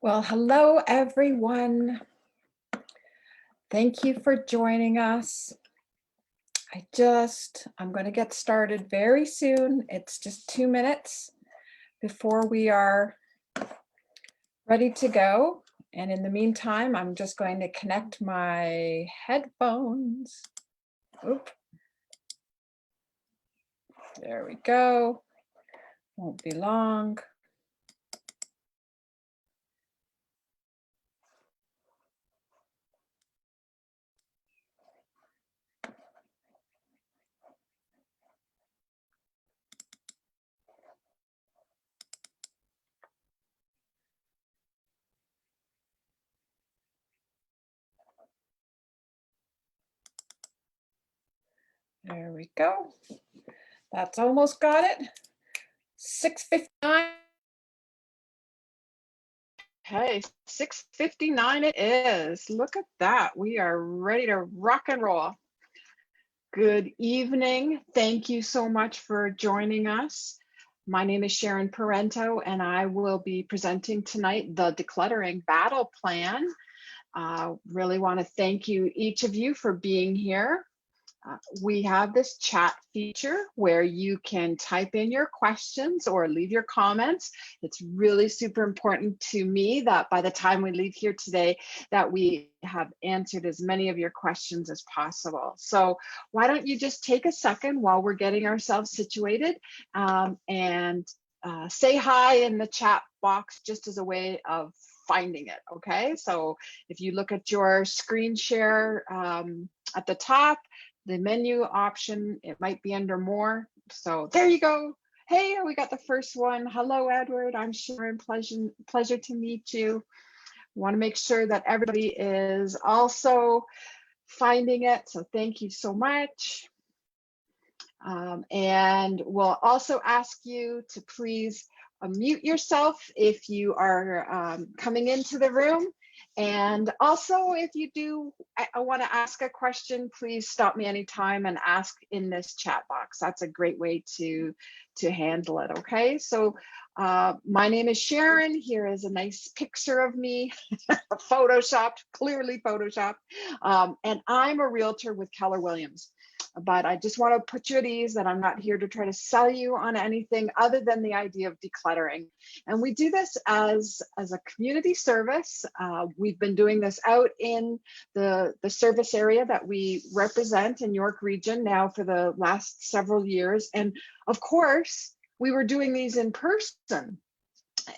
Well, hello, everyone. Thank you for joining us. I'm going to get started very soon. It's just 2 minutes before we are ready to go. And in the meantime, I'm just going to connect my headphones. Oop. There we go. Won't be long. There we go. That's almost got it. 6:59. Okay, 6:59 it is. Look at that. We are ready to rock and roll. Good evening. Thank you so much for joining us. My name is Sharon Parento, and I will be presenting tonight the Decluttering Battle Plan. Really want to thank you, each of you, for being here. We have this chat feature where you can type in your questions or leave your comments. It's really super important to me that by the time we leave here today, that we have answered as many of your questions as possible. So why don't you just take a second while we're getting ourselves situated and say hi in the chat box, just as a way of finding it, okay? So if you look at your screen share at the top, the menu option, it might be under more. So there you go. Hey, we got the first one. Hello, Edward. I'm Sharon. Pleasure to meet you. Want to make sure that everybody is also finding it. So thank you so much. And we'll also ask you to please mute yourself if you are coming into the room. And also, if you do want to ask a question, please stop me anytime and ask in this chat box. That's a great way to handle it, okay? So my name is Sharon. Here is a nice picture of me, photoshopped, clearly photoshopped. And I'm a realtor with Keller Williams. But I just want to put you at ease that I'm not here to try to sell you on anything other than the idea of decluttering. And we do this as a community service. We've been doing this out in the service area that we represent in York Region now for the last several years. And of course, we were doing these in person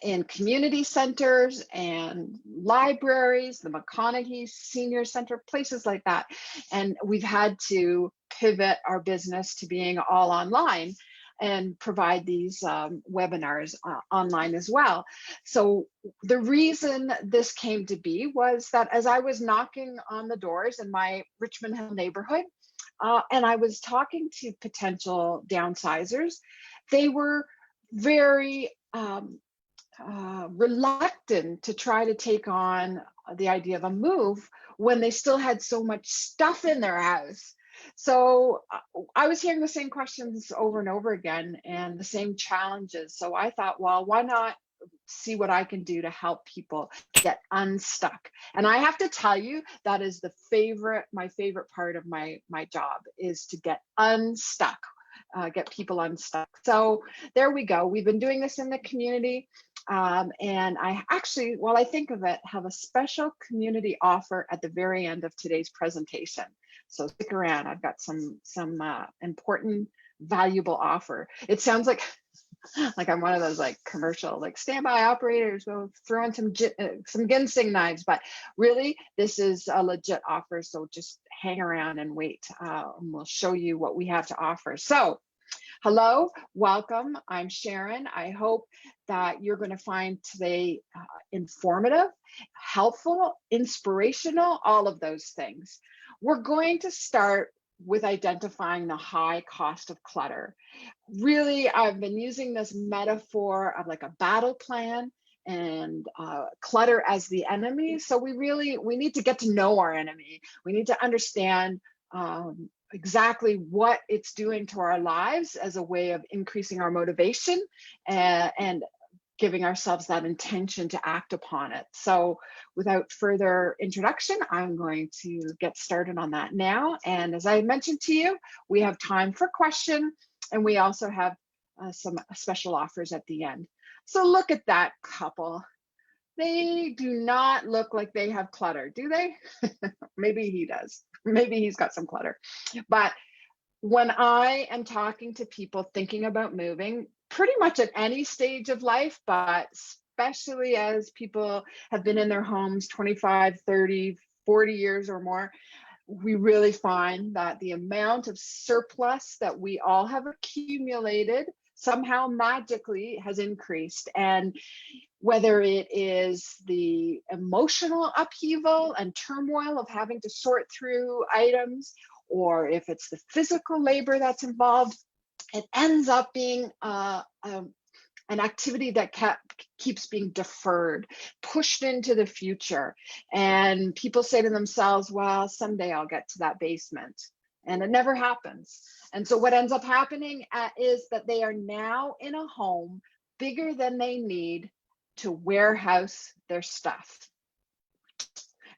in community centers and libraries, the McConaughey Senior Center, places like that. And we've had to pivot our business to being all online and provide these webinars online as well. So the reason this came to be was that as I was knocking on the doors in my Richmond Hill neighborhood, and I was talking to potential downsizers, they were very reluctant to try to take on the idea of a move when they still had so much stuff in their house. So I was hearing the same questions over and over again and the same challenges. So I thought, well, why not see what I can do to help people get unstuck? And I have to tell you, that is my favorite part of my job, is to get unstuck, get people unstuck. So there we go. We've been doing this in the community. And I actually, while I think of it, have a special community offer at the very end of today's presentation. So stick around. I've got some important, valuable offer. It sounds like I'm one of those like commercial, like standby operators, we'll throw in some ginseng knives, but really this is a legit offer. So just hang around and wait, and we'll show you what we have to offer. So hello, welcome. I'm Sharon. I hope that you're going to find today informative, helpful, inspirational, all of those things. We're going to start with identifying the high cost of clutter. Really, I've been using this metaphor of like a battle plan and clutter as the enemy. So we need to get to know our enemy. We need to understand exactly what it's doing to our lives as a way of increasing our motivation and giving ourselves that intention to act upon it. So without further introduction, I'm going to get started on that now. And as I mentioned to you, we have time for question, and we also have some special offers at the end. So look at that couple. They do not look like they have clutter, do they? Maybe he does. Maybe he's got some clutter. But when I am talking to people thinking about moving, pretty much at any stage of life, but especially as people have been in their homes 25, 30, 40 years or more, we really find that the amount of surplus that we all have accumulated somehow magically has increased. And whether it is the emotional upheaval and turmoil of having to sort through items, or if it's the physical labor that's involved, it ends up being an activity that keeps being deferred, pushed into the future. And people say to themselves, well, someday I'll get to that basement. And it never happens. And so what ends up happening is that they are now in a home bigger than they need to warehouse their stuff.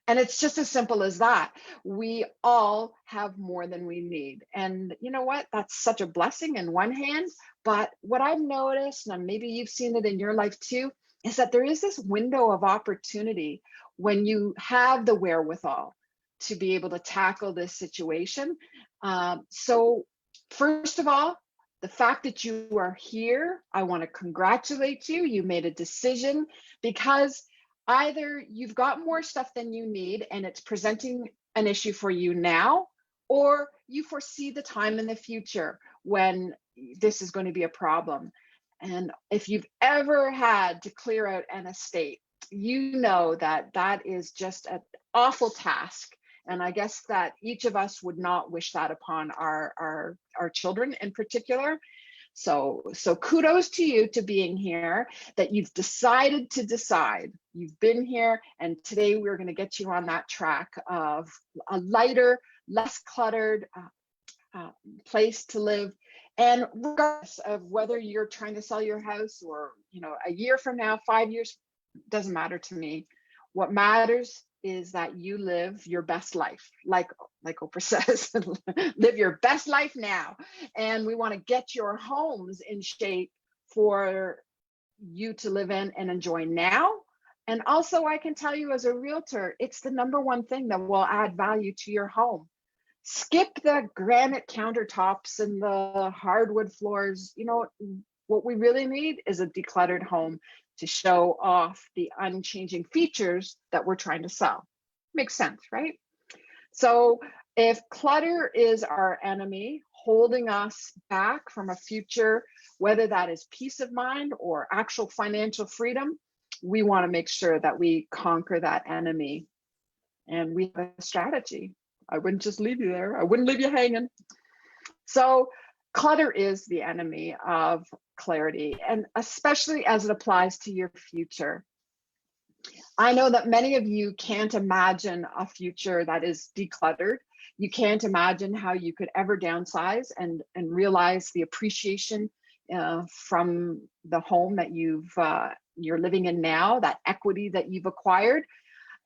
And it's just as simple as that. We all have more than we need. And you know what? That's such a blessing in one hand. But what I've noticed, and maybe you've seen it in your life too, is that there is this window of opportunity when you have the wherewithal to be able to tackle this situation. So first of all, the fact that you are here, I want to congratulate you. You made a decision, because either you've got more stuff than you need and it's presenting an issue for you now, or you foresee the time in the future when this is going to be a problem. And if you've ever had to clear out an estate, you know that that is just an awful task. And I guess that each of us would not wish that upon our children in particular. So kudos to you to being here, that you've decided to decide. You've been here, and today we're going to get you on that track of a lighter, less cluttered place to live. And regardless of whether you're trying to sell your house, or a year from now, 5 years, doesn't matter to me. What matters is that you live your best life, like Oprah says, live your best life now. And we want to get your homes in shape for you to live in and enjoy now. And also, I can tell you as a realtor, it's the number one thing that will add value to your home. Skip the granite countertops and the hardwood floors. What we really need is a decluttered home to show off the unchanging features that we're trying to sell. Makes sense, right? So if clutter is our enemy, holding us back from a future, whether that is peace of mind or actual financial freedom, we want to make sure that we conquer that enemy. And we have a strategy. I wouldn't just leave you there. I wouldn't leave you hanging. So clutter is the enemy of clarity, and especially as it applies to your future. I know that many of you can't imagine a future that is decluttered. You can't imagine how you could ever downsize and realize the appreciation from the home that you're living in now, that equity that you've acquired.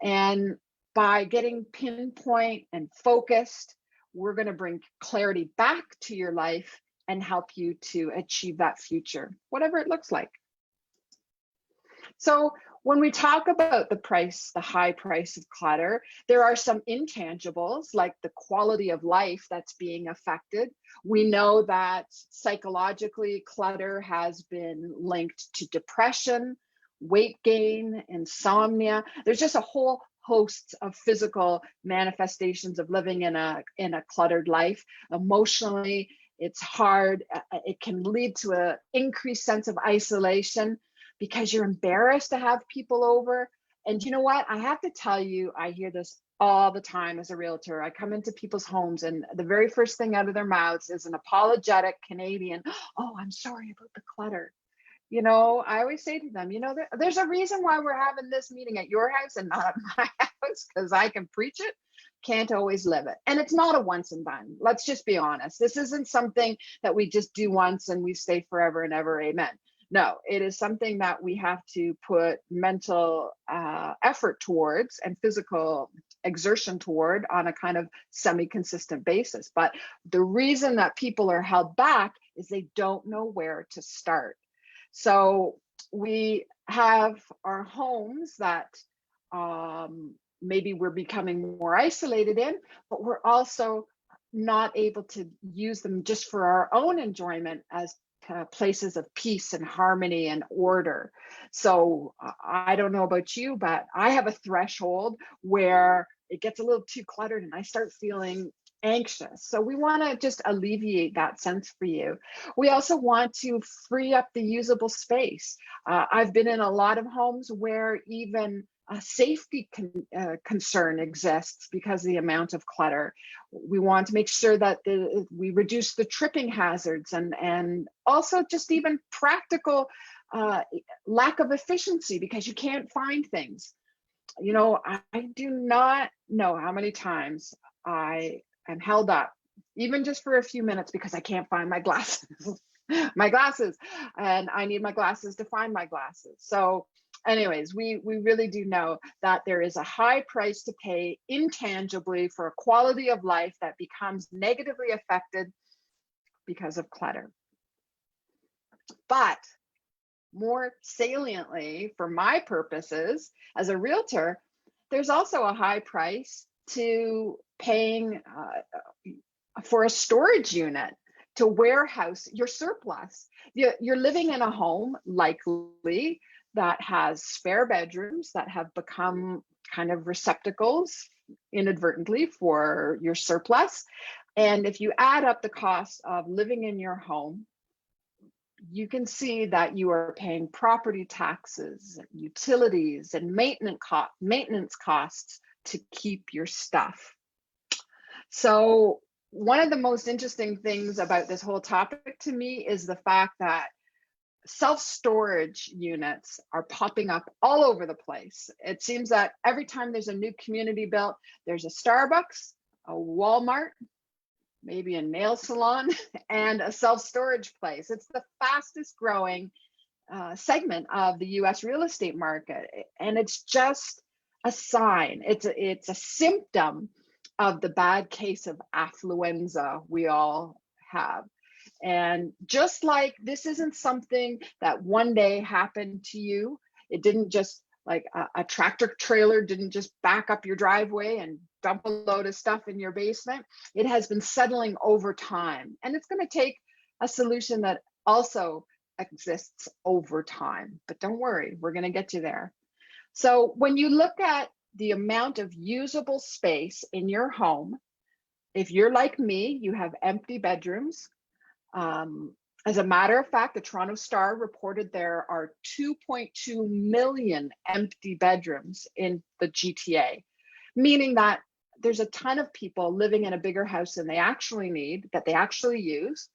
And by getting pinpoint and focused, we're going to bring clarity back to your life and help you to achieve that future, whatever it looks like. So when we talk about the high price of clutter, there are some intangibles like the quality of life that's being affected. We know that psychologically, clutter has been linked to depression, weight gain, insomnia. There's just a whole host of physical manifestations of living in a cluttered life. Emotionally, it's hard. It can lead to an increased sense of isolation because you're embarrassed to have people over. And you know what? I have to tell you, I hear this all the time as a realtor. I come into people's homes and the very first thing out of their mouths is an apologetic Canadian, "Oh, I'm sorry about the clutter." I always say to them, there's a reason why we're having this meeting at your house and not at my house, because I can preach it, can't always live it. And it's not a once and done. Let's just be honest. This isn't something that we just do once and we stay forever and ever, amen. No, it is something that we have to put mental effort towards and physical exertion toward on a kind of semi-consistent basis. But the reason that people are held back is they don't know where to start. So we have our homes that maybe we're becoming more isolated in, but we're also not able to use them just for our own enjoyment as places of peace and harmony and order. So I don't know about you, but I have a threshold where it gets a little too cluttered and I start feeling anxious. So we want to just alleviate that sense for you. We also want to free up the usable space. I've been in a lot of homes where even a safety concern exists because of the amount of clutter. We want to make sure that we reduce the tripping hazards and also just even practical lack of efficiency because you can't find things. You know, I do not know how many times I am held up, even just for a few minutes because I can't find my glasses, my glasses, and I need my glasses to find my glasses. So anyways, we really do know that there is a high price to pay intangibly for a quality of life that becomes negatively affected because of clutter. But more saliently, for my purposes as a realtor, there's also a high price to paying for a storage unit to warehouse your surplus. You're living in a home likely that has spare bedrooms that have become kind of receptacles inadvertently for your surplus. And if you add up the cost of living in your home, you can see that you are paying property taxes, utilities, and maintenance costs to keep your stuff. So one of the most interesting things about this whole topic to me is the fact that self-storage units are popping up all over the place. It seems that every time there's a new community built, there's a Starbucks, a Walmart, maybe a nail salon, and a self-storage place. It's the fastest growing segment of the US real estate market. And it's just a sign, it's a symptom of the bad case of affluenza we all have. And just like this isn't something that one day happened to you, it didn't just like a tractor trailer didn't just back up your driveway and dump a load of stuff in your basement. It has been settling over time. And it's going to take a solution that also exists over time. But don't worry, we're going to get you there. So when you look at the amount of usable space in your home, if you're like me, you have empty bedrooms. As a matter of fact, the Toronto Star reported there are 2.2 million empty bedrooms in the GTA, meaning that there's a ton of people living in a bigger house than they actually need, that they actually use.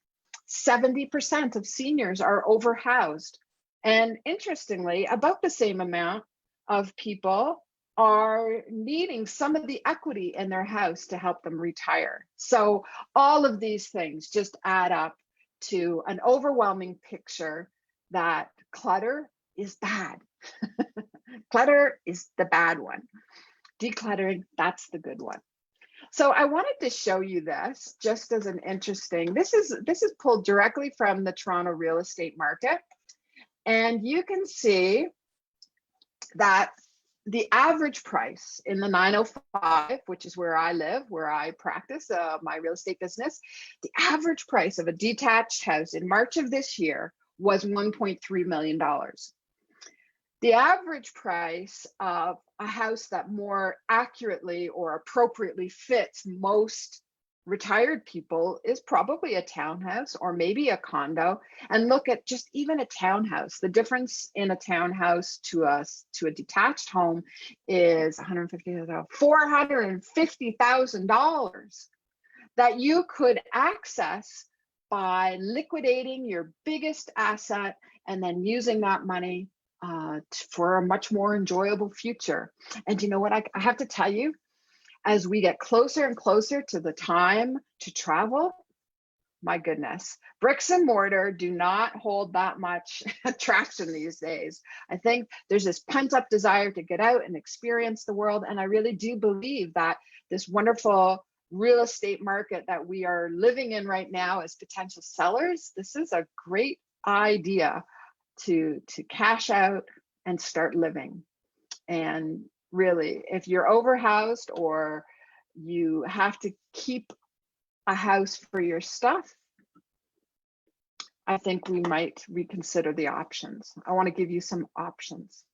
70% of seniors are overhoused. And interestingly, about the same amount of people are needing some of the equity in their house to help them retire. So all of these things just add up to an overwhelming picture that clutter is bad. Clutter is the bad one. Decluttering, that's the good one. So I wanted to show you this just as an interesting, this is pulled directly from the Toronto real estate market. And you can see that the average price in the 905, which is where I live, where I practice my real estate business, the average price of a detached house in March of this year was $1.3 million. The average price of a house that more accurately or appropriately fits most retired people is probably a townhouse or maybe a condo. And look at just even a townhouse. The difference in a townhouse to a detached home is $450,000 that you could access by liquidating your biggest asset and then using that money for a much more enjoyable future. And you know what, I have to tell you, as we get closer and closer to the time to travel, my goodness, bricks and mortar do not hold that much attraction these days. I think there's this pent up desire to get out and experience the world. And I really do believe that this wonderful real estate market that we are living in right now as potential sellers, this is a great idea to cash out and start living. And really, if you're overhoused or you have to keep a house for your stuff, I think we might reconsider the options. I want to give you some options.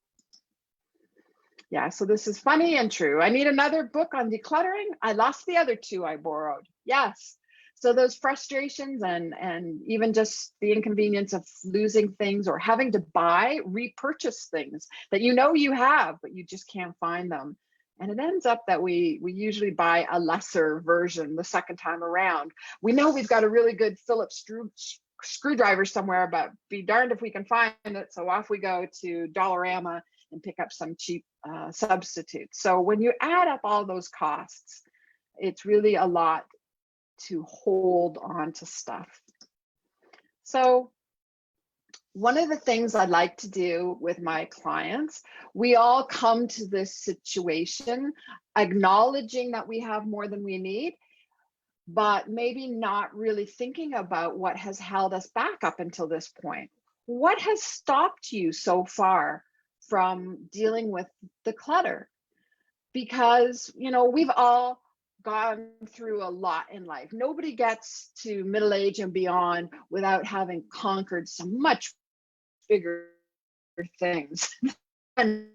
Yeah, so this is funny and true. I need another book on decluttering. I lost the other two I borrowed. Yes. So those frustrations and even just the inconvenience of losing things or having to repurchase things that you know you have, but you just can't find them. And it ends up that we usually buy a lesser version the second time around. We know we've got a really good Phillips screwdriver somewhere, but be darned if we can find it. So off we go to Dollarama and pick up some cheap substitute. So when you add up all those costs, it's really a lot to hold on to stuff. So one of the things I like to do with my clients, we all come to this situation acknowledging that we have more than we need, but maybe not really thinking about what has held us back up until this point. What has stopped you so far from dealing with the clutter? Because, you know, we've all gone through a lot in life. Nobody gets to middle age and beyond without having conquered some much bigger things. And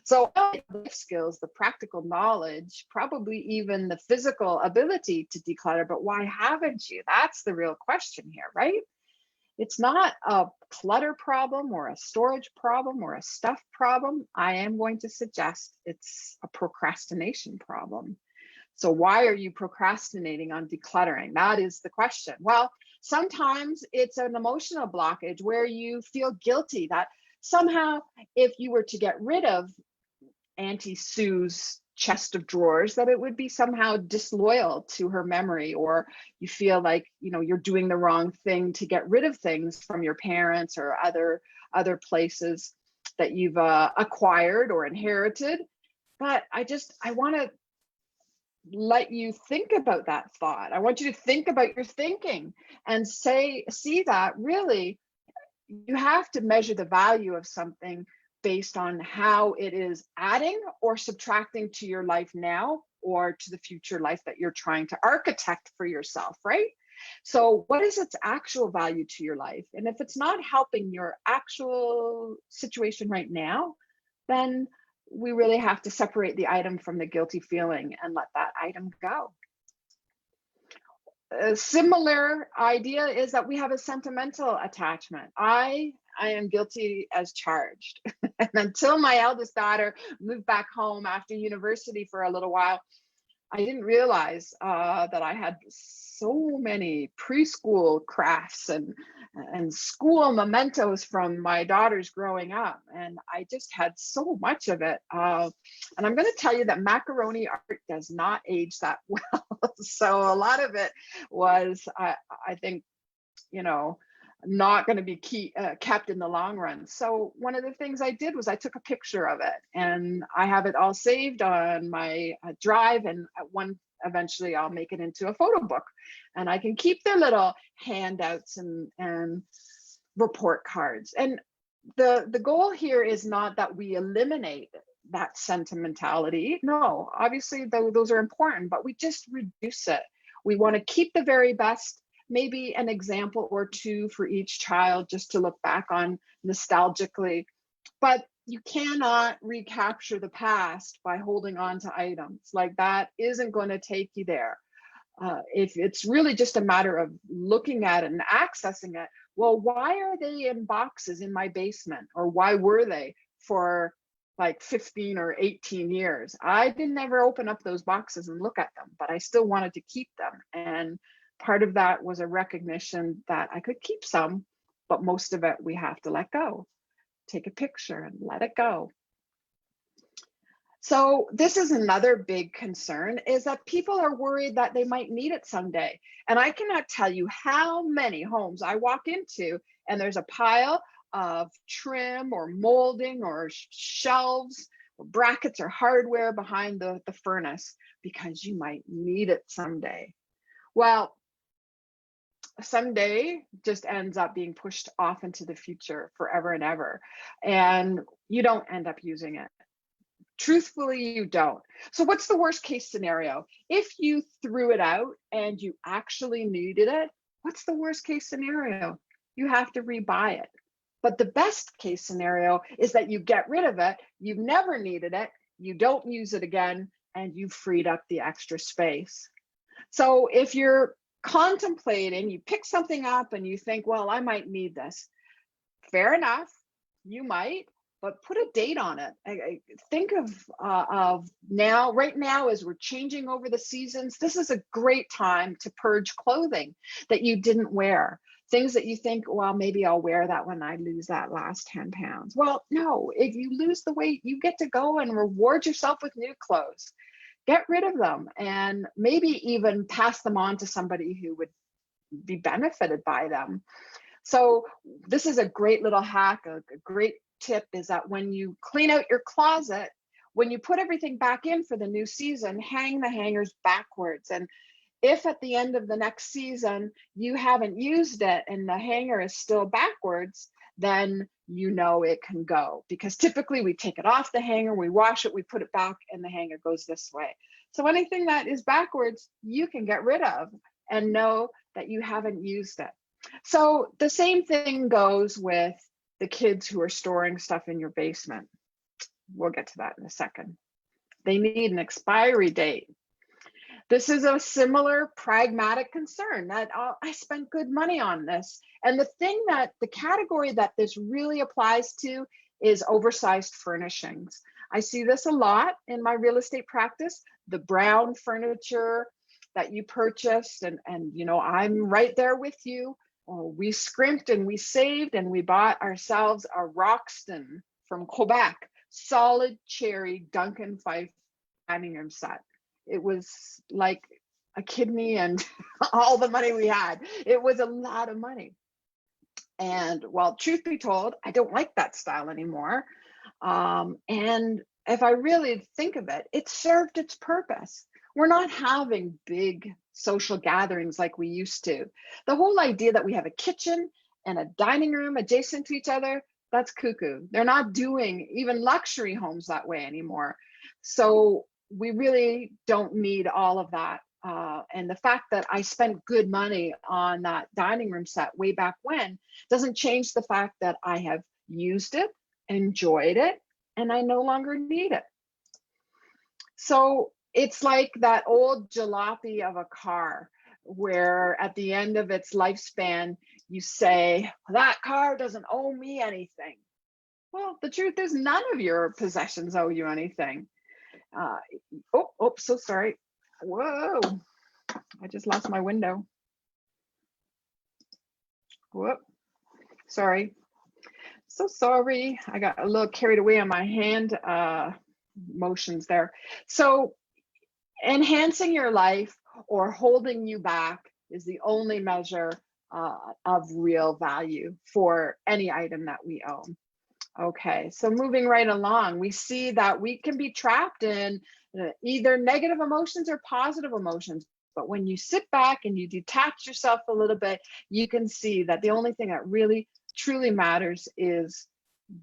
so the life skills, the practical knowledge, probably even the physical ability to declutter, but why haven't you? That's the real question here, right? It's not a clutter problem or a storage problem or a stuff problem. I am going to suggest it's a procrastination problem. So why are you procrastinating on decluttering? That is the question. Well, sometimes it's an emotional blockage where you feel guilty that somehow if you were to get rid of Auntie Sue's chest of drawers, that it would be somehow disloyal to her memory, or you feel like, you know, you're doing the wrong thing to get rid of things from your parents or other places that you've acquired or inherited. But I want to let you think about that thought. I want you to think about your thinking and see that really you have to measure the value of something based on how it is adding or subtracting to your life now or to the future life that you're trying to architect for yourself, right? So what is its actual value to your life? And if it's not helping your actual situation right now, then we really have to separate the item from the guilty feeling and let that item go. A similar idea is that we have a sentimental attachment. I am guilty as charged. And until my eldest daughter moved back home after university for a little while, I didn't realize that I had so many preschool crafts and school mementos from my daughters growing up. And I just had so much of it. And I'm going to tell you that macaroni art does not age that well. So a lot of it was, I think, you know, not going to be kept in the long run. So one of the things I did was I took a picture of it, and I have it all saved on my drive, and eventually I'll make it into a photo book, and I can keep their little handouts and report cards. And the goal here is not that we eliminate that sentimentality. No, obviously those are important, but we just reduce it. We want to keep the very best, maybe an example or two for each child just to look back on nostalgically. But you cannot recapture the past by holding on to items. Like, that isn't going to take you there. If it's really just a matter of looking at it and accessing it, well, why are they in boxes in my basement? Or why were they for like 15 or 18 years? I didn't ever open up those boxes and look at them, but I still wanted to keep them. And part of that was a recognition that I could keep some, but most of it we have to let go. Take a picture and let it go. So this is another big concern, is that people are worried that they might need it someday. And I cannot tell you how many homes I walk into and there's a pile of trim or molding or shelves or brackets or hardware behind the furnace because you might need it someday. Well, someday just ends up being pushed off into the future forever and ever. And you don't end up using it. Truthfully, you don't. So what's the worst case scenario? If you threw it out and you actually needed it, what's the worst case scenario? You have to rebuy it. But the best case scenario is that you get rid of it, you've never needed it, you don't use it again, and you've freed up the extra space. So if you're contemplating, you pick something up and you think, well, I might need this. Fair enough, you might, but put a date on it. Think of now, right now, as we're changing over the seasons, this is a great time to purge clothing that you didn't wear. Things that you think, well, maybe I'll wear that when I lose that last 10 pounds. Well, no, if you lose the weight, you get to go and reward yourself with new clothes. Get rid of them and maybe even pass them on to somebody who would be benefited by them. So this is a great little hack. A great tip is that when you clean out your closet, when you put everything back in for the new season, hang the hangers backwards. And if at the end of the next season you haven't used it and the hanger is still backwards, then you know it can go, because typically we take it off the hanger, we wash it, we put it back, and the hanger goes this way. So anything that is backwards, you can get rid of and know that you haven't used it. So the same thing goes with the kids who are storing stuff in your basement. We'll get to that in a second. They need an expiry date. This is a similar pragmatic concern that I spent good money on this. And the category that this really applies to is oversized furnishings. I see this a lot in my real estate practice, the brown furniture that you purchased. And you know, I'm right there with you. We scrimped and we saved and we bought ourselves a Roxton from Quebec, solid cherry Duncan Fife dining room set. It was like a kidney and all the money we had. It was a lot of money. And well, truth be told, I don't like that style anymore. And if I really think of it, it served its purpose. We're not having big social gatherings like we used to. The whole idea that we have a kitchen and a dining room adjacent to each other, that's cuckoo. They're not doing even luxury homes that way anymore. So we really don't need all of that. And the fact that I spent good money on that dining room set way back when doesn't change the fact that I have used it, enjoyed it, and I no longer need it. So it's like that old jalopy of a car where at the end of its lifespan, you say, that car doesn't owe me anything. Well, the truth is none of your possessions owe you anything. So sorry. Whoa, I just lost my window. Whoop, sorry. So sorry. I got a little carried away on my hand motions there. So enhancing your life or holding you back is the only measure of real value for any item that we own. Okay, so moving right along, we see that we can be trapped in either negative emotions or positive emotions. But when you sit back and you detach yourself a little bit, you can see that the only thing that really truly matters is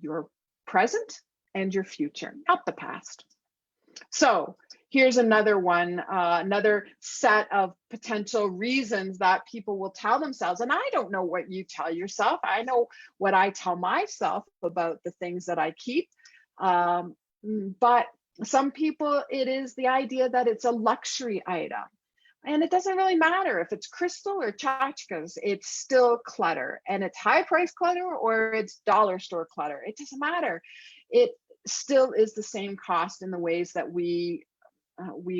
your present and your future, not the past. So here's another one, another set of potential reasons that people will tell themselves. And I don't know what you tell yourself. I know what I tell myself about the things that I keep. But some people, it is the idea that it's a luxury item. And it doesn't really matter if it's crystal or tchotchkes, it's still clutter. And it's high price clutter or it's dollar store clutter. It doesn't matter. It still is the same cost in the ways that we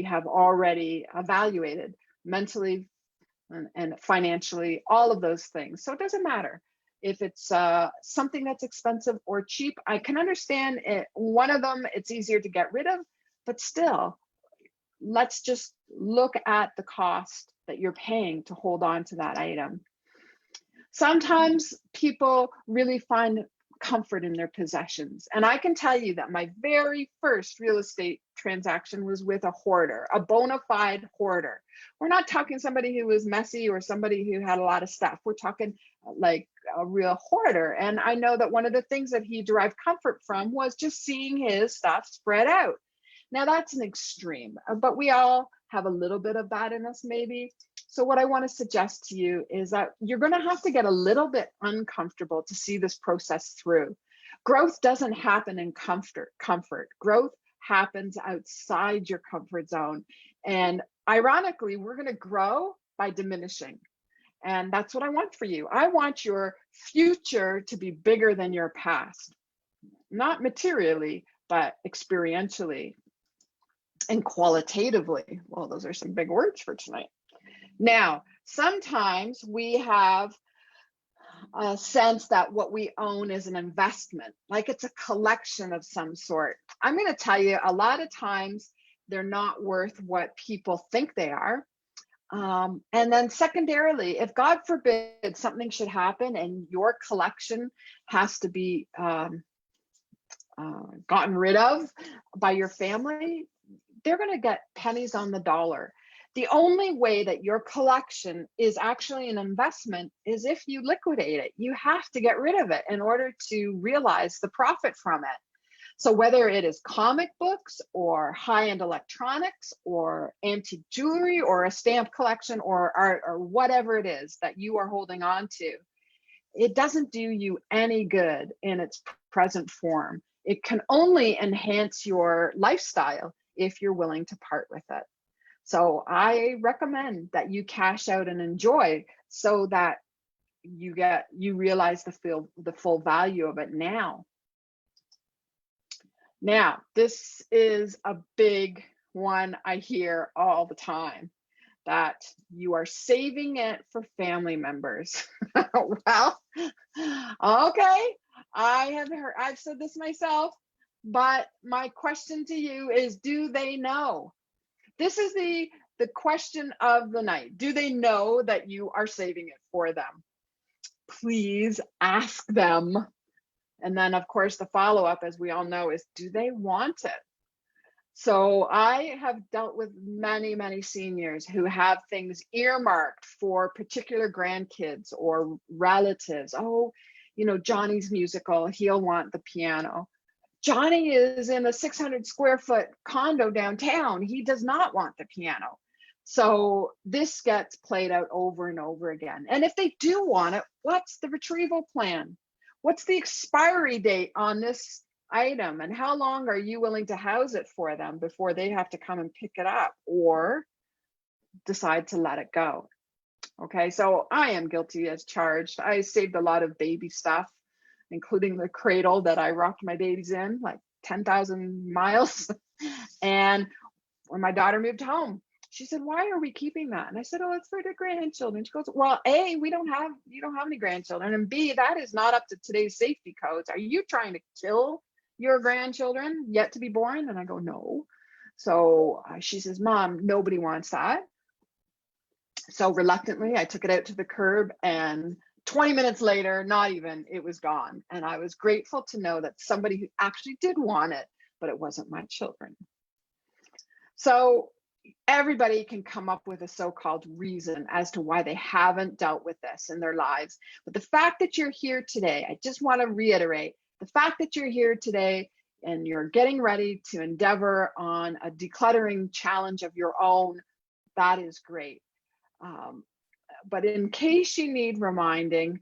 have already evaluated mentally and financially, all of those things. So it doesn't matter if it's something that's expensive or cheap. I can understand it. One of them, it's easier to get rid of. but still, let's just look at the cost that you're paying to hold on to that item. Sometimes people really find comfort in their possessions. And I can tell you that my very first real estate transaction was with a hoarder, a bona fide hoarder. We're not talking somebody who was messy or somebody who had a lot of stuff. We're talking like a real hoarder. And I know that one of the things that he derived comfort from was just seeing his stuff spread out. Now that's an extreme, but we all have a little bit of that in us maybe. So what I want to suggest to you is that you're going to have to get a little bit uncomfortable to see this process through. Growth doesn't happen in comfort. Growth happens outside your comfort zone. And ironically, we're going to grow by diminishing. And that's what I want for you. I want your future to be bigger than your past, not materially, but experientially and qualitatively. Well, those are some big words for tonight. Now, sometimes we have a sense that what we own is an investment, like it's a collection of some sort. I'm going to tell you, a lot of times they're not worth what people think they are. And then secondarily, if God forbid something should happen and your collection has to be gotten rid of by your family, they're going to get pennies on the dollar. The only way that your collection is actually an investment is if you liquidate it. You have to get rid of it in order to realize the profit from it. So whether it is comic books or high-end electronics or antique jewelry or a stamp collection or art or whatever it is that you are holding on to, it doesn't do you any good in its present form. It can only enhance your lifestyle if you're willing to part with it. So I recommend that you cash out and enjoy so that you realize the full value of it now. Now, this is a big one I hear all the time, that you are saving it for family members. Well, okay, I've said this myself, but my question to you is, do they know? This is the question of the night. Do they know that you are saving it for them? Please ask them. And then, of course, the follow-up, as we all know, is, do they want it? So I have dealt with many, many seniors who have things earmarked for particular grandkids or relatives. Oh, Johnny's musical, he'll want the piano. Johnny is in a 600 square foot condo downtown. He does not want the piano. So this gets played out over and over again. And if they do want it, what's the retrieval plan? What's the expiry date on this item? And how long are you willing to house it for them before they have to come and pick it up or decide to let it go? Okay, so I am guilty as charged. I saved a lot of baby stuff, including the cradle that I rocked my babies in, like 10,000 miles. And when my daughter moved home, she said, "Why are we keeping that?" And I said, "Oh, it's for the grandchildren." She goes, "Well, A, you don't have any grandchildren. And B, that is not up to today's safety codes. Are you trying to kill your grandchildren yet to be born?" And I go, "No." So she says, "Mom, nobody wants that." So reluctantly, I took it out to the curb, and 20 minutes later, not even, it was gone. And I was grateful to know that somebody who actually did want it, but it wasn't my children. So everybody can come up with a so-called reason as to why they haven't dealt with this in their lives. But the fact that you're here today, I just want to reiterate, the fact that you're here today and you're getting ready to endeavor on a decluttering challenge of your own, that is great. But in case you need reminding,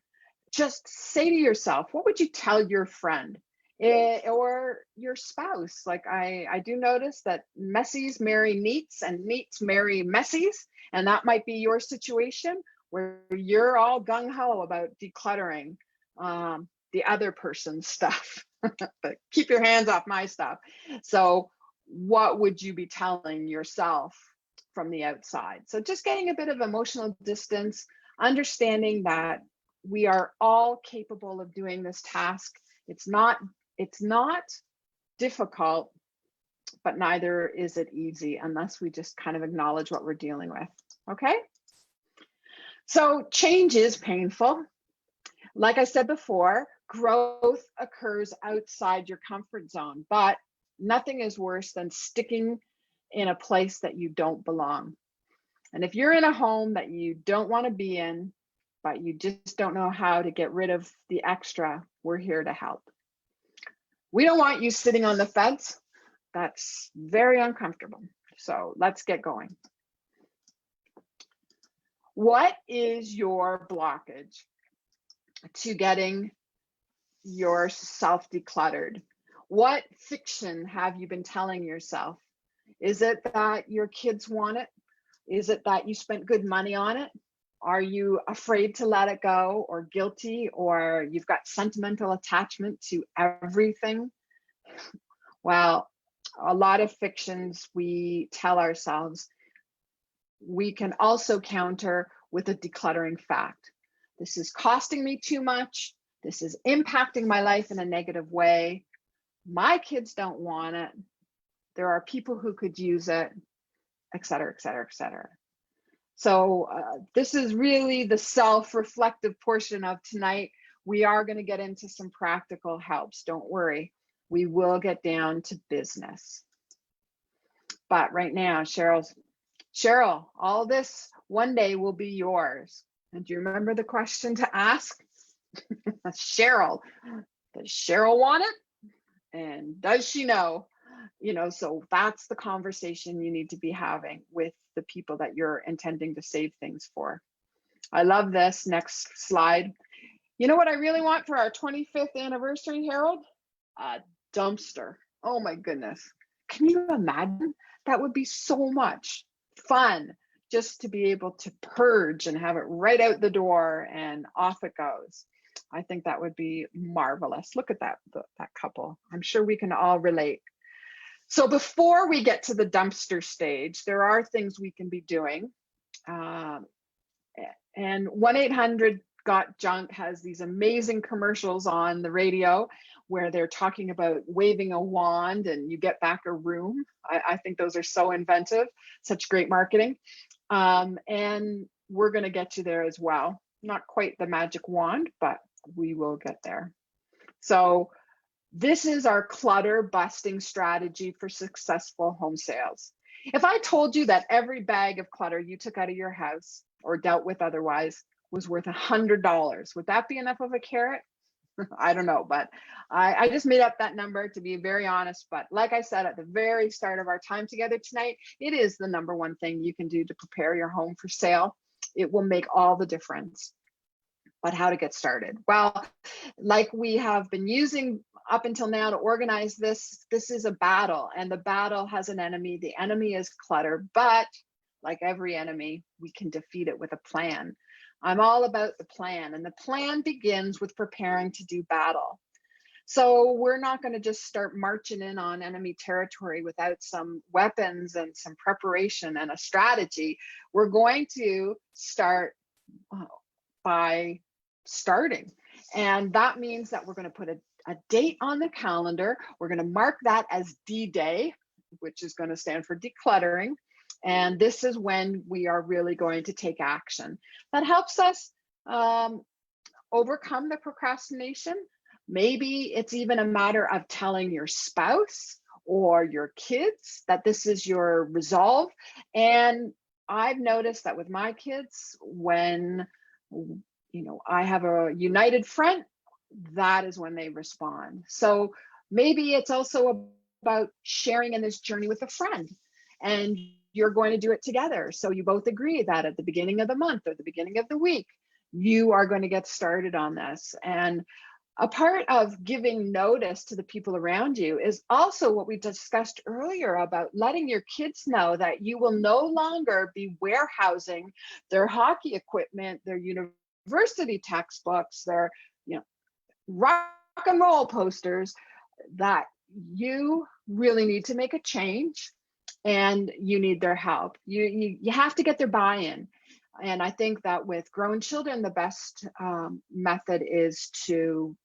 just say to yourself, what would you tell your friend or your spouse? Like I do notice that messies marry neats and neats marry messies. And that might be your situation where you're all gung-ho about decluttering the other person's stuff, but keep your hands off my stuff. So what would you be telling yourself from the outside? So just getting a bit of emotional distance, understanding that we are all capable of doing this task. It's not difficult, but neither is it easy unless we just kind of acknowledge what we're dealing with. Okay? So change is painful. Like I said before, growth occurs outside your comfort zone, but nothing is worse than sticking in a place that you don't belong. And if you're in a home that you don't want to be in, but you just don't know how to get rid of the extra, we're here to help. We don't want you sitting on the fence. That's very uncomfortable. So let's get going. What is your blockage to getting yourself decluttered? What fiction have you been telling yourself? Is it that your kids want it? Is it that you spent good money on it? Are you afraid to let it go, or guilty, or you've got sentimental attachment to everything? Well, a lot of fictions we tell ourselves. We can also counter with a decluttering fact. This is costing me too much. This is impacting my life in a negative way. My kids don't want it. There are people who could use it, et cetera, et cetera, et cetera. So this is really the self-reflective portion of tonight. We are going to get into some practical helps. Don't worry. We will get down to business. But right now, Cheryl, all this one day will be yours. And do you remember the question to ask? Cheryl, does Cheryl want it? And does she know? So that's the conversation you need to be having with the people that you're intending to save things for. I love this. Next slide. You know what I really want for our 25th anniversary, Harold? A dumpster. Oh my goodness. Can you imagine? That would be so much fun, just to be able to purge and have it right out the door and off it goes. I think that would be marvelous. Look at that couple. I'm sure we can all relate. So before we get to the dumpster stage, there are things we can be doing. And 1-800-GOT-JUNK has these amazing commercials on the radio where they're talking about waving a wand and you get back a room. I think those are so inventive, such great marketing. And we're going to get you there as well. Not quite the magic wand, but we will get there. So this is our clutter busting strategy for successful home sales. If I told you that every bag of clutter you took out of your house or dealt with otherwise was worth $100, would that be enough of a carrot? I don't know, but I just made up that number to be very honest. But like I said at the very start of our time together tonight, it is the number one thing you can do to prepare your home for sale. It will make all the difference. But how to get started? Well, like we have been using up until now to organize this is a battle, and the battle has an enemy. The enemy is clutter, but like every enemy, we can defeat it with a plan. I'm all about the plan, and the plan begins with preparing to do battle. So we're not going to just start marching in on enemy territory without some weapons and some preparation and a strategy. We're going to start by starting. And that means that we're going to put a date on the calendar. We're going to mark that as D-Day, which is going to stand for decluttering. And this is when we are really going to take action. That helps us overcome the procrastination. Maybe it's even a matter of telling your spouse or your kids that this is your resolve. And I've noticed that with my kids, when I have a united front, that is when they respond. So maybe it's also about sharing in this journey with a friend, and you're going to do it together. So you both agree that at the beginning of the month or the beginning of the week, you are going to get started on this. And a part of giving notice to the people around you is also what we discussed earlier about letting your kids know that you will no longer be warehousing their hockey equipment, their university textbooks, their rock and roll posters, that you really need to make a change and you need their help. You have to get their buy-in. And I think that with grown children, the best method is to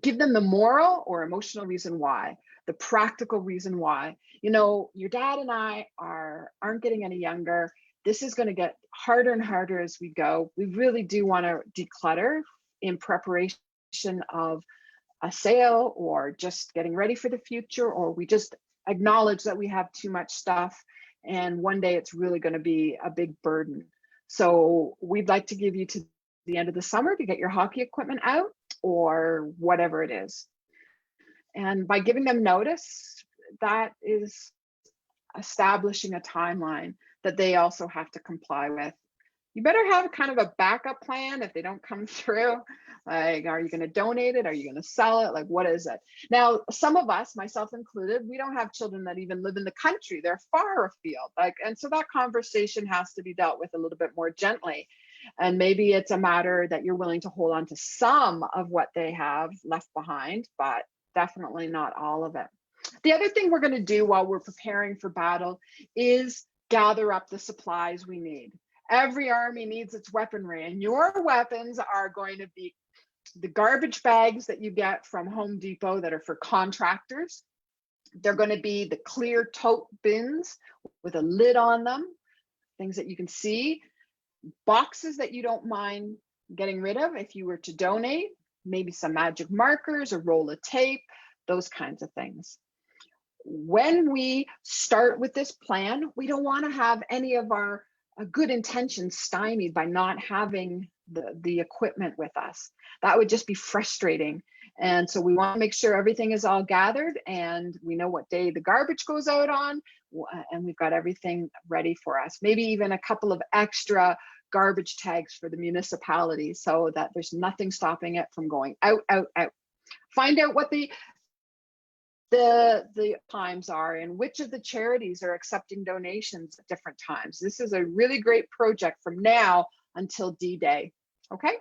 Give them the moral or emotional reason why, the practical reason why. You know, your dad and I aren't getting any younger. This is going to get harder and harder as we go. We really do want to declutter in preparation of a sale or just getting ready for the future, or we just acknowledge that we have too much stuff and one day it's really going to be a big burden. So we'd like to give you to the end of the summer to get your hockey equipment out or whatever it is. And by giving them notice, that is establishing a timeline that they also have to comply with. You better have kind of a backup plan if they don't come through. Like, are you going to donate it? Are you going to sell it? Like, what is it? Now, some of us, myself included, we don't have children that even live in the country. They're far afield. Like, and so that conversation has to be dealt with a little bit more gently. And maybe it's a matter that you're willing to hold on to some of what they have left behind, but definitely not all of it. The other thing we're going to do while we're preparing for battle is gather up the supplies we need. Every army needs its weaponry, and your weapons are going to be the garbage bags that you get from Home Depot that are for contractors. They're going to be the clear tote bins with a lid on them, things that you can see, boxes that you don't mind getting rid of if you were to donate, maybe some magic markers, a roll of tape, those kinds of things. When we start with this plan, we don't want to have any of our good intentions stymied by not having the equipment with us. That would just be frustrating. And so we want to make sure everything is all gathered and we know what day the garbage goes out on, and we've got everything ready for us. Maybe even a couple of extra garbage tags for the municipality so that there's nothing stopping it from going out, out, out. Find out what the times are and which of the charities are accepting donations at different times. This is a really great project from now until D-Day, okay?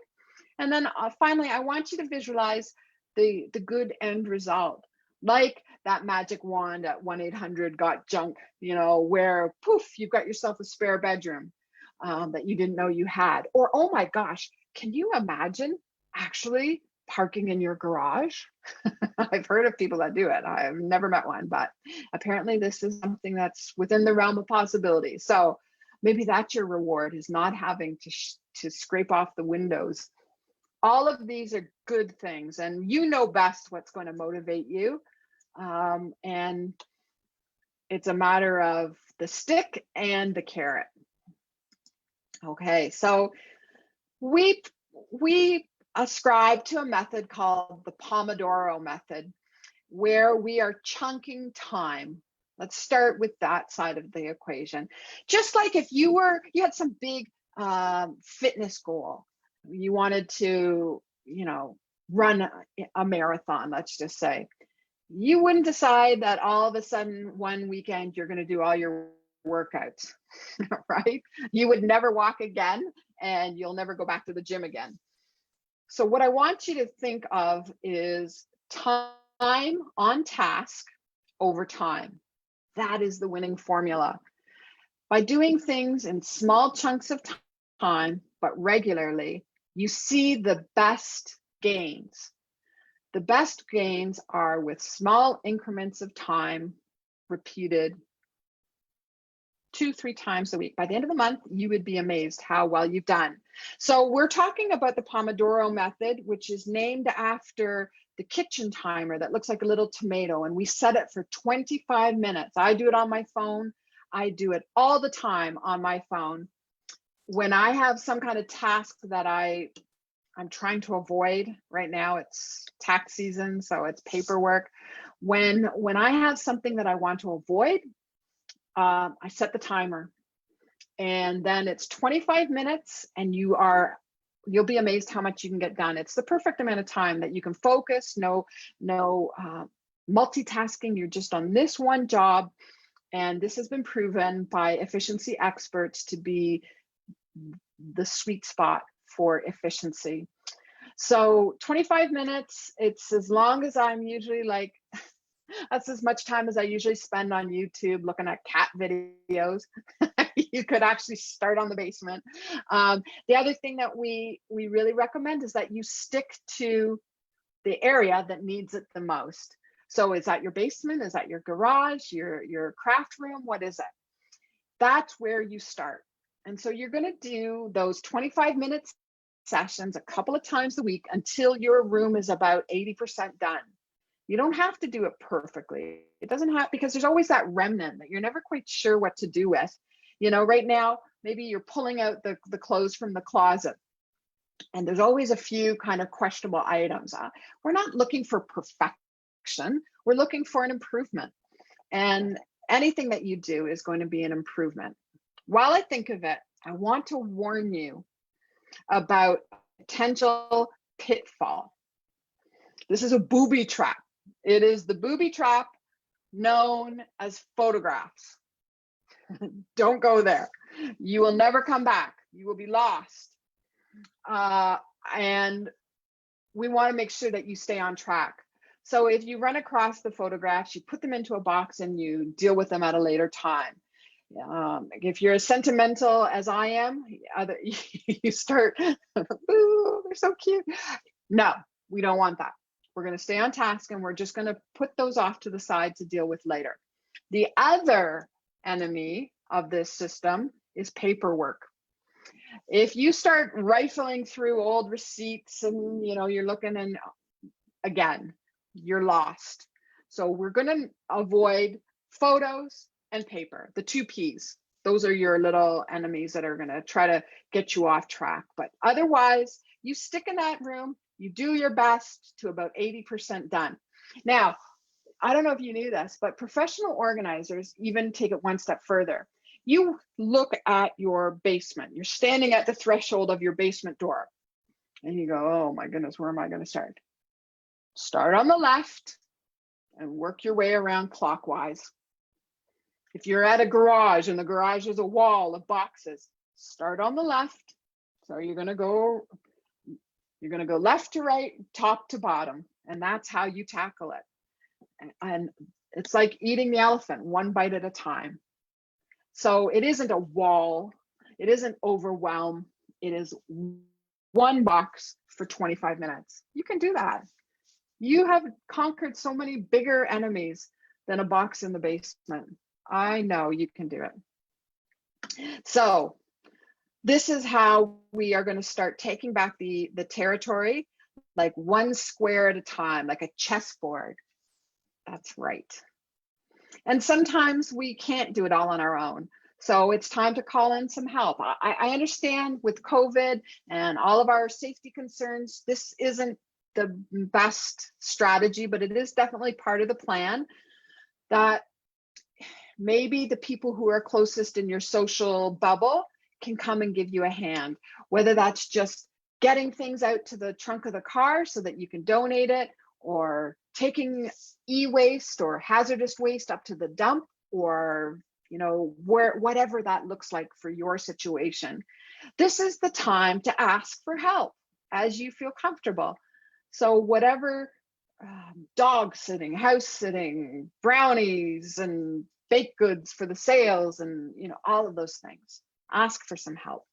And then finally, I want you to visualize the good end result, like that magic wand at 1-800-GOT-JUNK, you know, where poof, you've got yourself a spare bedroom that you didn't know you had. Or, oh my gosh, can you imagine actually parking in your garage? I've heard of people that do it. I've never met one, but apparently this is something that's within the realm of possibility. So maybe that's your reward, is not having to scrape off the windows. All of these are good things, and you know best what's going to motivate you. And it's a matter of the stick and the carrot. Okay, so we ascribe to a method called the Pomodoro method, where we are chunking time. Let's start with that side of the equation. Just like if you had some big fitness goal, you wanted to, you know, run a marathon, let's just say, you wouldn't decide that all of a sudden one weekend you're going to do all your workouts, right? You would never walk again and you'll never go back to the gym again. So what I want you to think of is time on task over time. That is the winning formula. By doing things in small chunks of time, but regularly, you see the best gains. The best gains are with small increments of time repeated 2-3 times a week. By the end of the month, you would be amazed how well you've done. So we're talking about the Pomodoro method, which is named after the kitchen timer that looks like a little tomato, and we set it for 25 minutes. I do it on my phone. I do it all the time on my phone. When I have some kind of task that I'm trying to avoid right now, it's tax season, so it's paperwork. When I have something that I want to avoid, I set the timer, and then it's 25 minutes, and you'll be amazed how much you can get done. It's the perfect amount of time that you can focus, no multitasking. You're just on this one job, and this has been proven by efficiency experts to be the sweet spot for efficiency. So 25 minutes, it's as long as I'm usually like, that's as much time as I usually spend on YouTube looking at cat videos. You could actually start on the basement. The other thing that we really recommend is that you stick to the area that needs it the most. So is that your basement? Is that your garage, your craft room? What is it? That's where you start. And so you're going to do those 25-minute sessions a couple of times a week until your room is about 80% done. You don't have to do it perfectly. It doesn't have, because there's always that remnant that you're never quite sure what to do with. You know, right now, maybe you're pulling out the clothes from the closet, and there's always a few kind of questionable items. We're not looking for perfection. We're looking for an improvement. And anything that you do is going to be an improvement. While I think of it, I want to warn you about potential pitfall. This is a booby trap. It is the booby trap known as photographs. Don't go there. You will never come back. You will be lost. And we want to make sure that you stay on track. So if you run across the photographs, you put them into a box and you deal with them at a later time. If you're as sentimental as I am, you start, ooh, they're so cute. No, we don't want that. We're going to stay on task, and we're just going to put those off to the side to deal with later. The other enemy of this system is paperwork. If you start rifling through old receipts and you're looking, and again, you're lost. So we're going to avoid photos and paper, the two P's. Those are your little enemies that are going to try to get you off track. But otherwise, you stick in that room, you do your best to about 80% done. Now, I don't know if you knew this, but professional organizers even take it one step further. You look at your basement. You're standing at the threshold of your basement door, and you go, oh my goodness, where am I going to start? Start on the left and work your way around clockwise. If you're at a garage and the garage is a wall of boxes, start on the left. So you're going to go left to right, top to bottom, and that's how you tackle it. And it's like eating the elephant one bite at a time. So it isn't a wall, it isn't overwhelm, it is one box for 25 minutes. You can do that. You have conquered so many bigger enemies than a box in the basement. I know you can do it. So this is how we are going to start taking back the territory, like one square at a time, like a chessboard. That's right. And sometimes we can't do it all on our own. So it's time to call in some help. I understand with COVID and all of our safety concerns, this isn't the best strategy, but it is definitely part of the plan, that maybe the people who are closest in your social bubble can come and give you a hand, whether that's just getting things out to the trunk of the car so that you can donate it, or taking e-waste or hazardous waste up to the dump, or whatever that looks like for your situation. This is the time to ask for help as you feel comfortable. So whatever, dog sitting, house sitting, brownies and baked goods for the sales, and all of those things, ask for some help.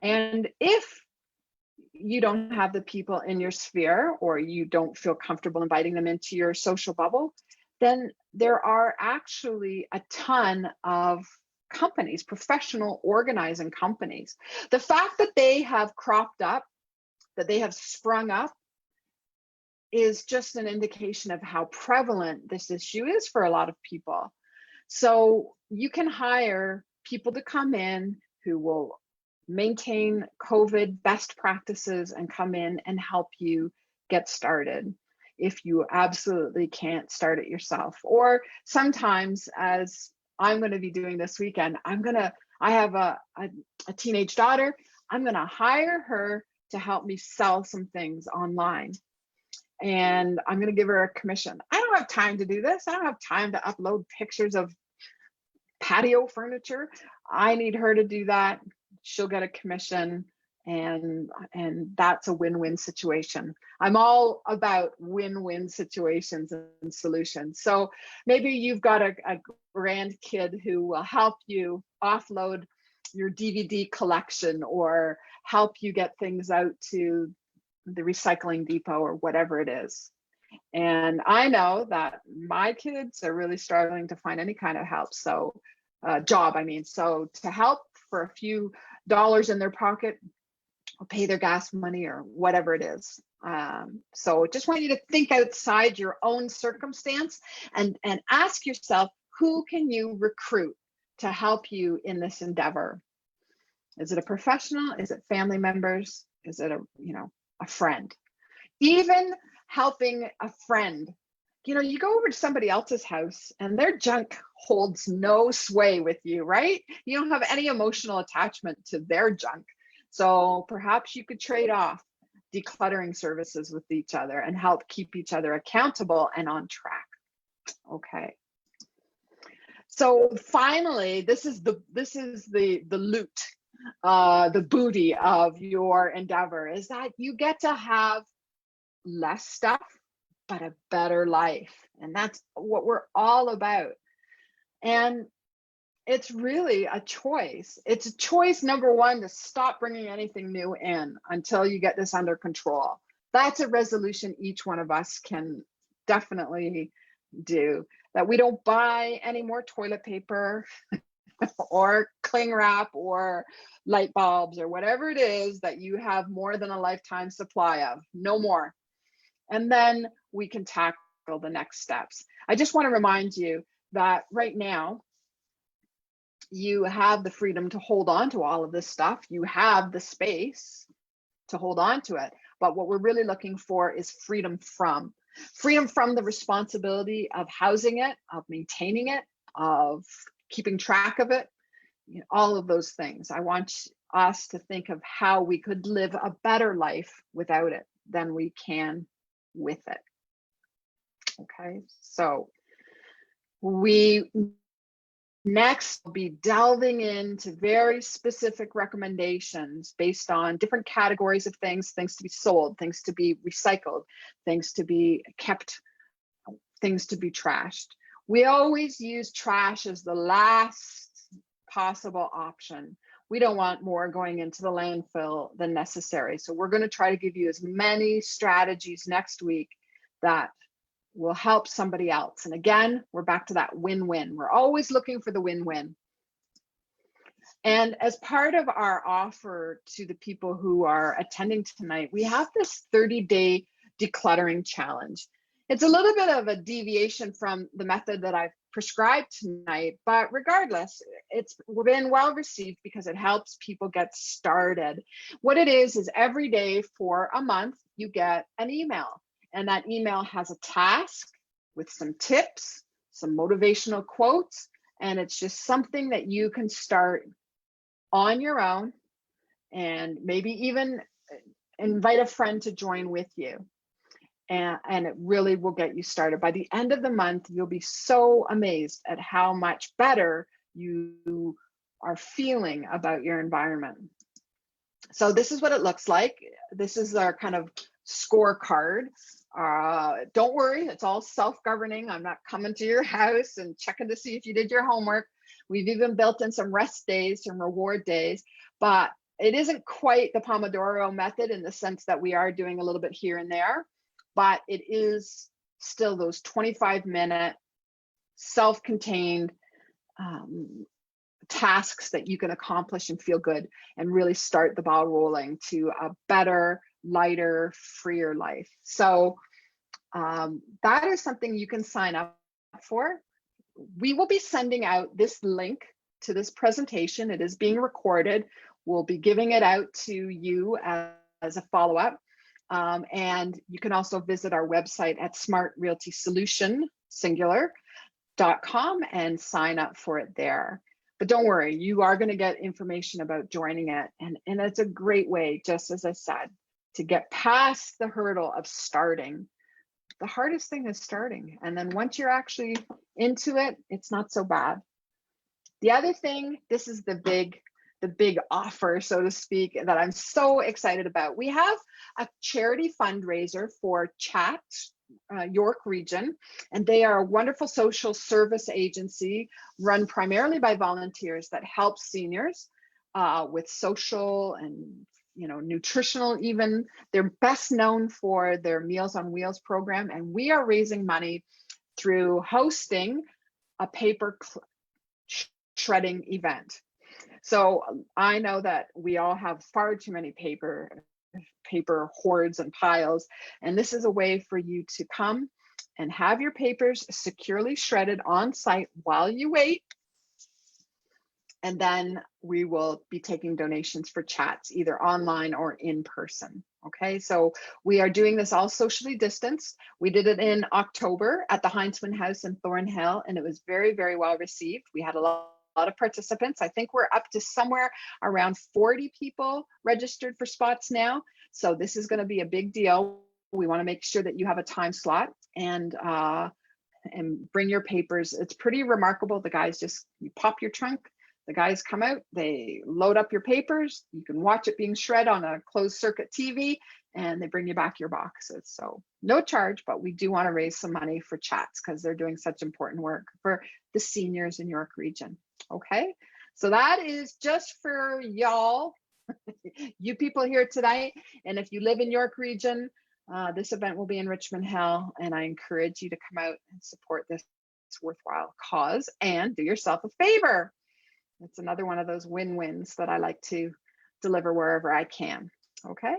And if you don't have the people in your sphere, or you don't feel comfortable inviting them into your social bubble, then there are actually a ton of companies, professional organizing companies. The fact that they have cropped up, that they have sprung up, is just an indication of how prevalent this issue is for a lot of people. So you can hire people to come in who will maintain COVID best practices and come in and help you get started if you absolutely can't start it yourself. Or sometimes, as I'm going to be doing this weekend, I have a teenage daughter. I'm going to hire her to help me sell some things online. And I'm going to give her a commission. I don't have time to do this. I don't have time to upload pictures of patio furniture. I need her to do that. She'll get a commission, and that's a win-win situation. I'm all about win-win situations and solutions. So maybe you've got a grandkid who will help you offload your DVD collection, or help you get things out to the recycling depot or whatever it is. And I know that my kids are really struggling to find any kind of help. So job, I mean, so to help for a few dollars in their pocket or pay their gas money or whatever it is. So just want you to think outside your own circumstance and ask yourself, who can you recruit to help you in this endeavor? Is it a professional? Is it family members? Is it a friend? Even helping a friend. You go over to somebody else's house and their junk holds no sway with you, right? You don't have any emotional attachment to their junk. So perhaps you could trade off decluttering services with each other and help keep each other accountable and on track. Okay. So finally, this is the loot, the booty of your endeavor, is that you get to have less stuff, but a better life. And that's what we're all about. And it's really a choice. It's a choice, number one, to stop bringing anything new in until you get this under control. That's a resolution each one of us can definitely do. That we don't buy any more toilet paper or cling wrap or light bulbs or whatever it is that you have more than a lifetime supply of. No more. And then we can tackle the next steps. I just want to remind you that right now, you have the freedom to hold on to all of this stuff. You have the space to hold on to it. But what we're really looking for is freedom from the responsibility of housing it, of maintaining it, of keeping track of it, all of those things. I want us to think of how we could live a better life without it than we can with it. Okay, so we next will be delving into very specific recommendations based on different categories of things to be sold, things to be recycled, things to be kept, things to be trashed. We always use trash as the last possible option. We don't want more going into the landfill than necessary. So we're going to try to give you as many strategies next week that will help somebody else. And again, we're back to that win-win. We're always looking for the win-win. And as part of our offer to the people who are attending tonight, we have this 30-day decluttering challenge. It's a little bit of a deviation from the method that I've prescribed tonight, but regardless, it's been well received because it helps people get started. What it is every day for a month, you get an email. And that email has a task with some tips, some motivational quotes, and it's just something that you can start on your own and maybe even invite a friend to join with you. And it really will get you started. By the end of the month, you'll be so amazed at how much better you are feeling about your environment. So this is what it looks like. This is our kind of scorecard. Don't worry, it's all self-governing. I'm not coming to your house and checking to see if you did your homework. We've even built in some rest days, some reward days, but it isn't quite the Pomodoro method in the sense that we are doing a little bit here and there, but it is still those 25-minute self-contained tasks that you can accomplish and feel good and really start the ball rolling to a better, lighter, freer life. So that is something you can sign up for. We will be sending out this link to this presentation. It is being recorded. We'll be giving it out to you as a follow-up. And you can also visit our website at S.M.A.R.T Realty Solution, singular.com and sign up for it there. But don't worry, you are going to get information about joining it. And it's a great way, just as I said, to get past the hurdle of starting. The hardest thing is starting. And then once you're actually into it, it's not so bad. The other thing, this is the big offer, so to speak, that I'm so excited about. We have a charity fundraiser for CHAT, York Region, and they are a wonderful social service agency run primarily by volunteers that help seniors with social and nutritional even. They're best known for their Meals on Wheels program, and we are raising money through hosting a paper shredding event. So I know that we all have far too many paper hoards and piles, and this is a way for you to come and have your papers securely shredded on site while you wait. And then we will be taking donations for chats, either online or in person. Okay, so we are doing this all socially distanced. We did it in October at the Heinzman House in Thornhill, and it was very, very well received. We had a lot of participants. I think we're up to somewhere around 40 people registered for spots now. So this is going to be a big deal. We want to make sure that you have a time slot and bring your papers. It's pretty remarkable. The guys you pop your trunk. The guys come out, they load up your papers. You can watch it being shred on a closed circuit TV, and they bring you back your boxes. So no charge, but we do want to raise some money for chats because they're doing such important work for the seniors in York Region. Okay, so that is just for y'all, you people here tonight. And if you live in York Region, this event will be in Richmond Hill, and I encourage you to come out and support this worthwhile cause and do yourself a favor. It's another one of those win-wins that I like to deliver wherever I can. Okay,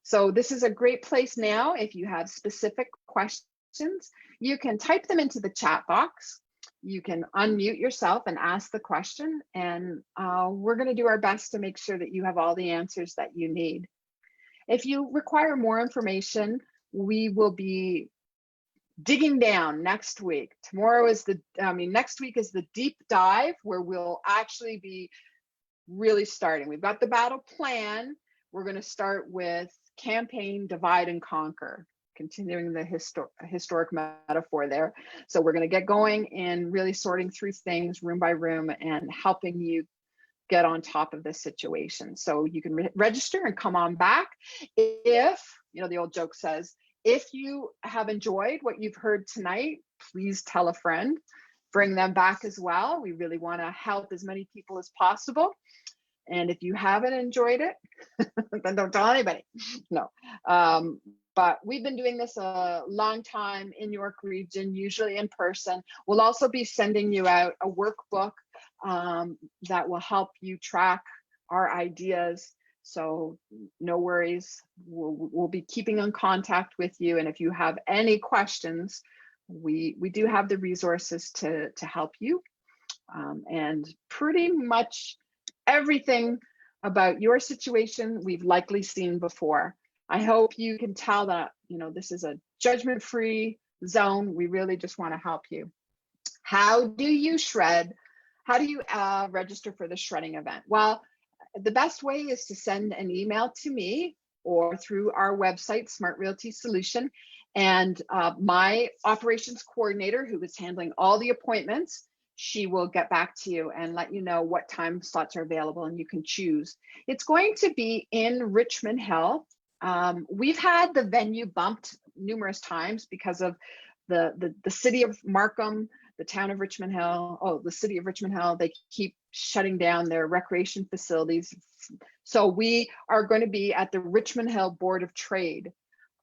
so this is a great place now. If you have specific questions, you can type them into the chat box. You can unmute yourself and ask the question, and we're going to do our best to make sure that you have all the answers that you need. If you require more information, we will be digging down next week. Next week is the deep dive where we'll actually be really starting. We've got the battle plan. We're going to start with campaign divide and conquer, continuing the historic metaphor there. So we're going to get going and really sorting through things room by room and helping you get on top of this situation. So you can register and come on back. If, the old joke says, if you have enjoyed what you've heard tonight, please tell a friend, bring them back as well. We really want to help as many people as possible. And if you haven't enjoyed it, then don't tell anybody. No. But we've been doing this a long time in York Region, usually in person. We'll also be sending you out a workbook that will help you track our ideas. So no worries, we'll be keeping in contact with you. And if you have any questions, we do have the resources to help you. And pretty much everything about your situation we've likely seen before. I hope you can tell that, this is a judgment-free zone. We really just want to help you. How do you shred? How do you register for the shredding event? Well, the best way is to send an email to me or through our website, S.M.A.R.T Realty Solution. And my operations coordinator, who is handling all the appointments, she will get back to you and let you know what time slots are available and you can choose. It's going to be in Richmond Hill. We've had the venue bumped numerous times because of the city of Markham, the town of Richmond Hill, the city of Richmond Hill, they keep shutting down their recreation facilities. So we are going to be at the Richmond Hill Board of Trade.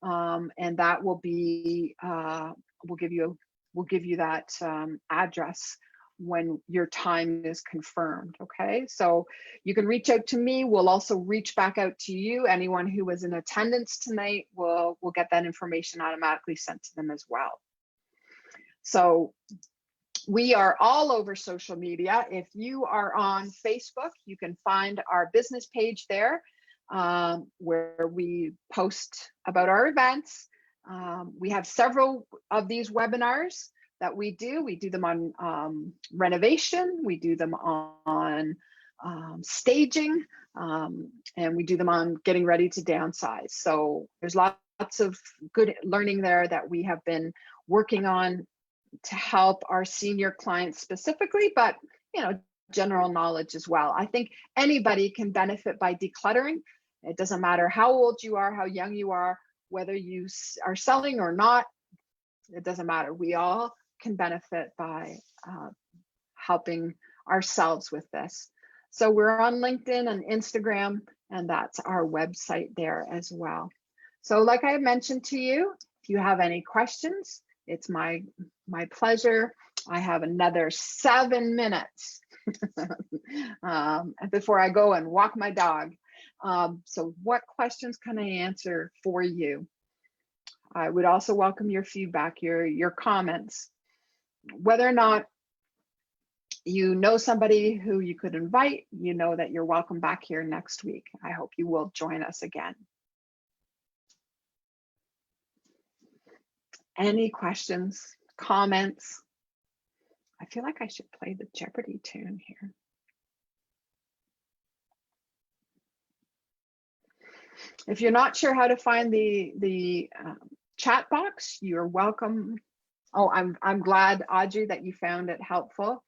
And that will be, we'll give you that address when your time is confirmed. Okay, so you can reach out to me. We'll also reach back out to you. Anyone who was in attendance tonight will get that information automatically sent to them as well. So we are all over social media. If you are on Facebook, you can find our business page there where we post about our events. We have several of these webinars that we do. We do them on renovation, we do them on staging, and we do them on getting ready to downsize. So there's lots of good learning there that we have been working on to help our senior clients specifically, but general knowledge as well. I think anybody can benefit by decluttering. It doesn't matter how old you are, how young you are, whether you are selling or not, it doesn't matter. We all can benefit by helping ourselves with this. So we're on LinkedIn and Instagram, And that's our website there as well. So like I mentioned to you, if you have any questions, it's my pleasure. I have another 7 minutes before I go and walk my dog. So what questions can I answer for you? I would also welcome your feedback, your comments. Whether or not you know somebody who you could invite, you know that you're welcome back here next week. I hope you will join us again. Any questions, comments? I feel like I should play the Jeopardy tune here. If you're not sure how to find the chat box, you're welcome. Oh, I'm glad, Audrey, that you found it helpful.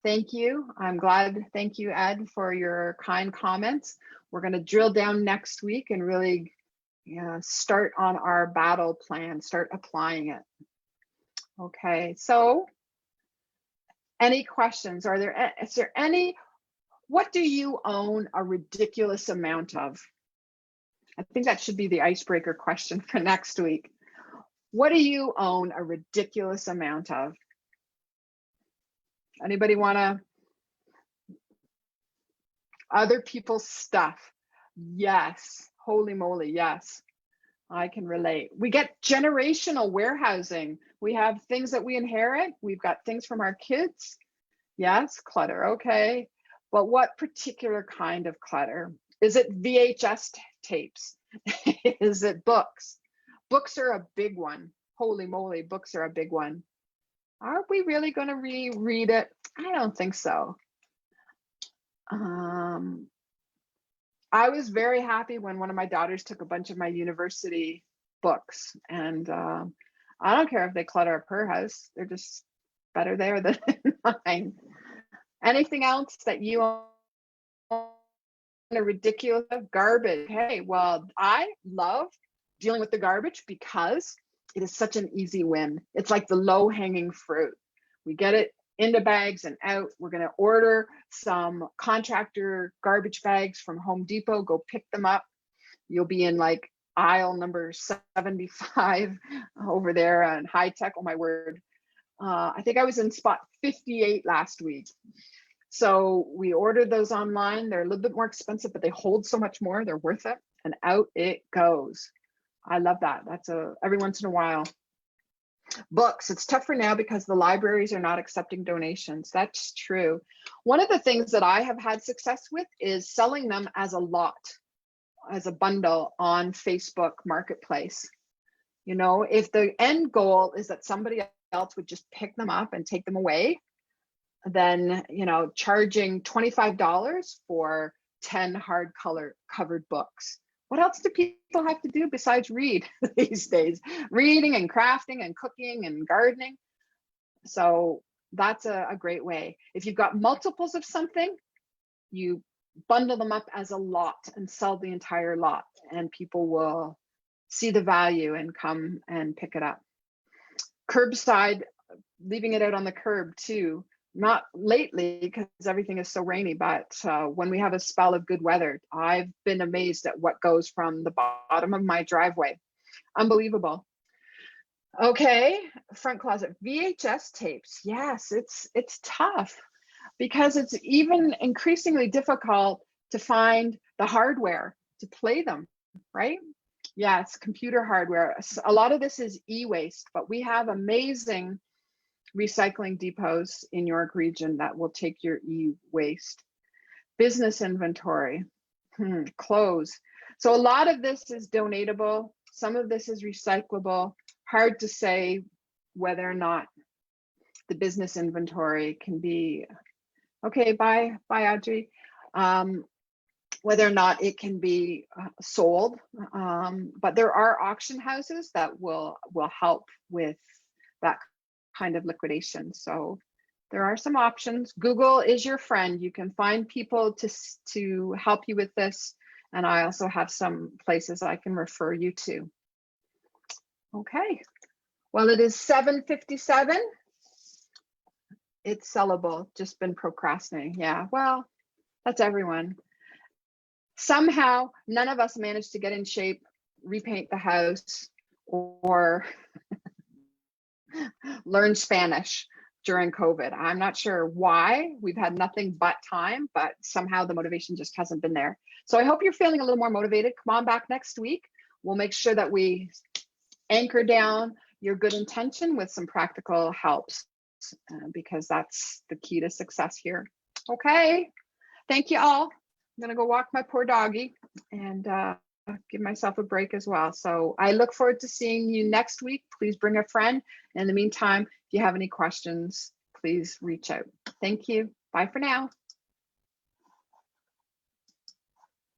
Thank you. I'm glad. Thank you, Ed, for your kind comments. We're going to drill down next week and really start on our battle plan, start applying it. Okay, so any questions? Is there any, what do you own a ridiculous amount of? I think that should be the icebreaker question for next week. What do you own a ridiculous amount of? Anybody want to? Other people's stuff. Yes. Holy moly. Yes. I can relate. We get generational warehousing. We have things that we inherit. We've got things from our kids. Yes. Clutter. Okay. But what particular kind of clutter? Is it VHS tapes? Is it books? Books are a big one. Holy moly. Books are a big one. Are we really going to reread it? I don't think so. I was very happy when one of my daughters took a bunch of my university books, and I don't care if they clutter up her house. They're just better there than mine. Anything else that you own a ridiculous garbage? Hey, well, I love dealing with the garbage because it is such an easy win. It's like the low-hanging fruit. We get it into bags and out. We're going to order some contractor garbage bags from Home Depot. Go pick them up. You'll be in like aisle number 75 over there on high tech. Oh my word. I think I was in spot 58 last week. So we ordered those online. They're a little bit more expensive, but they hold so much more. They're worth it. And out it goes. I love that. That's every once in a while. Books, it's tougher now because the libraries are not accepting donations. That's true. One of the things that I have had success with is selling them as a lot, as a bundle on Facebook Marketplace. You know, if the end goal is that somebody else would just pick them up and take them away, then, you know, charging $25 for 10 hardcover covered books. What else do people have to do besides read these days? Reading and crafting and cooking and gardening. So that's a great way. If you've got multiples of something, you bundle them up as a lot and sell the entire lot, and people will see the value and come and pick it up. Curbside, leaving it out on the curb too. Not lately because everything is so rainy, but when we have a spell of good weather, I've been amazed at what goes from the bottom of my driveway. Unbelievable. Okay, front closet, VHS tapes. Yes, it's tough because it's even increasingly difficult to find the hardware to play them, right? Yes, computer hardware. A lot of this is e-waste, but we have amazing recycling depots in York Region that will take your e-waste. Business inventory, clothes. So a lot of this is donatable. Some of this is recyclable. Hard to say whether or not the business inventory can be, okay, bye Audrey. Whether or not it can be sold. But there are auction houses that will help with that kind of liquidation. So there are some options. Google is your friend. You can find people to help you with this. And I also have some places I can refer you to. Okay. Well, it is 7:57. It's sellable, just been procrastinating. Yeah, well, that's everyone. somehow none of us managed to get in shape, repaint the house, or learn Spanish during COVID. I'm not sure why. We've had nothing but time, but somehow the motivation just hasn't been there. So I hope you're feeling a little more motivated. Come on back next week. We'll make sure that we anchor down your good intention with some practical helps, because that's the key to success here. Okay. Thank you all. I'm going to go walk my poor doggy and give myself a break as well. So I look forward to seeing you next week. Please bring a friend. In the meantime, if you have any questions, please reach out. Thank you. Bye for now.